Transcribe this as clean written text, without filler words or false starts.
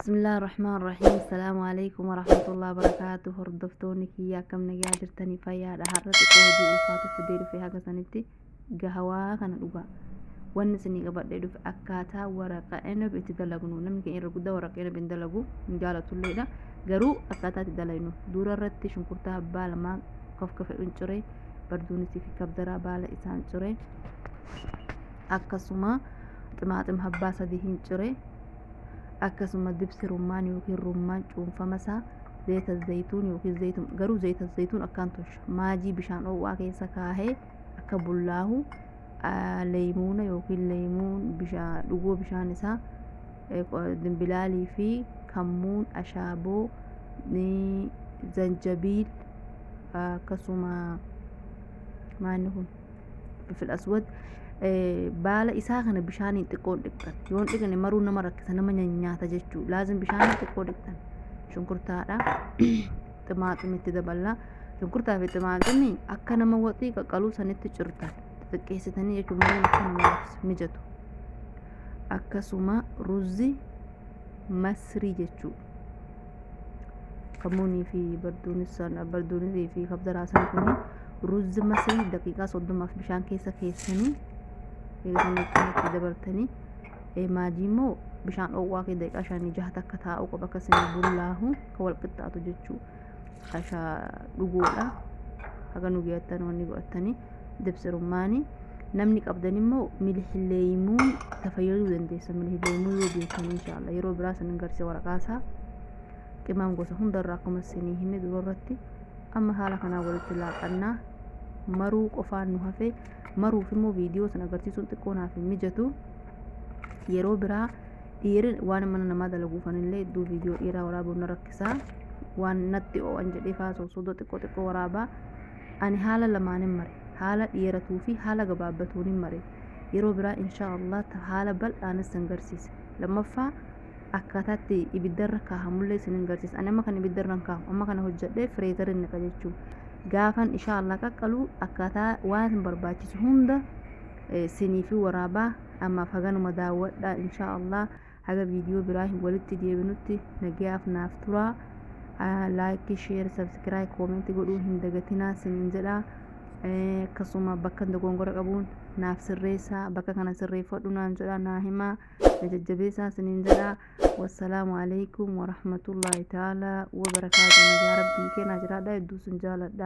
بسم الله الرحمن الرحيم. السلام عليكم ورحمة الله وبركاته. هردفتوني كيا كم نجاجر تاني فيا دهرت كودي الفاتح في دير في حاجة سنتي قهوة كان دوبا ونسني قبل دير في أكاتا ورقة أنا بتدلقنو نمكن يرقدا ورقة أنا بندلقو نجالة الليلة قرو أكاتا تدلقنو دورا رتي شنكرتها بالما كف انشري بردونسي في كبدرا بالا إسان شري أكسما طماطم هباسة دي هنشري akkasuma dibsi rummaan yookiin rummaan cuunfamasaa zayita zayituun yookiin zayituun garuu zayita zayituun akkaan tolcha maajii bishaan dhoowwaa keessa kaahee akka bullaahu leemuuna yookiin leemuun bishaan dhugoo bishaan isaa dimbilaalii fi kammuun ashaaboo ni zanjabiil akkasuma maanni kun fil aswad baala isaa kana bishaaniin xiqqoo dhiqan yoon dhiqane maruu nama rakkisa nama nyaata jechuu laazim bishaaniin xiqqoo dhiqan shunkurtaadha ximaaximitti daballa shunkurtaa fi ximaaximni akka nama waxii qaqqaluu sanitti cirtan xiqqeessitanii jechuun malee akka nama mijatu akkasuma ruzi masrii jechuu kamuunii fi barduunisii fi kabdaraasan kuni ruzi masrii daqiiqaa 30 bishaan keessa keessanii eeganii dabartanii maajii immoo bishaan dhoowwaa kee daqiiqaa 5-6 akka taa'u qaba akkasuma bullaahu ka wal qixxaatu jechuu ashaa dhugoodha haga nu geettan wanni godhatanii dibsi rummaanii namni qabdan immoo milhileemuun tafayyaduu dandeessa milhileemuu yoo beekan inshallah yeroo biraa sanin garsiisa waraqaasaa qimaan gosa hundarraa akkuma isinii hime durarratti amma haala kanaa walitti laaqannaa maruu qofaan nu hafe maruuf immoo viidiyoo sana agarsiisuun xiqqoonaaf mijatu yeroo biraa dhiirin waan mana namaa dalaguufanillee iddoo viidiyoo dhiiraa waraabuun na rakkisaa waan natti oo'an jedhee faasoo sodoo xiqqoo waraabaa ani haala lamaanin mare haala dhiiratuu fi haala gabaabbatuunin mare yeroo biraa inshaallah haala bal'aanis san garsiise lammaffaa akkaataatti ibiddarra kaahamullee sinin garsiisa ani amma kan ibiddarra kaahu amma kana hojjedhee fireezarin naqa jechuu gaafan inshaallah qaqqaluu akkaataa waan barbaachisu hunda sinii fi waraabaa ammaaf haganuma daawwadhaa inshaallah haga viidiyoo biraa walitti deebinutti nagaaf naaf turaa laayikii sheer sabskiraayib koomentii godhuu hin dagatinaa siniin jedhaa akkasuma bakka dogongora qabuun naaf sirreessaa bakka kana sirreeffadhu naan jedhaa naa himaa na jajjabeessaa siniin jedhaa wassalaamu alaikum warahmatullaahi ta'aalaa wabarakaatu nagaa rabbii keenaa jiraadhaa hedduu sin jaaladhaa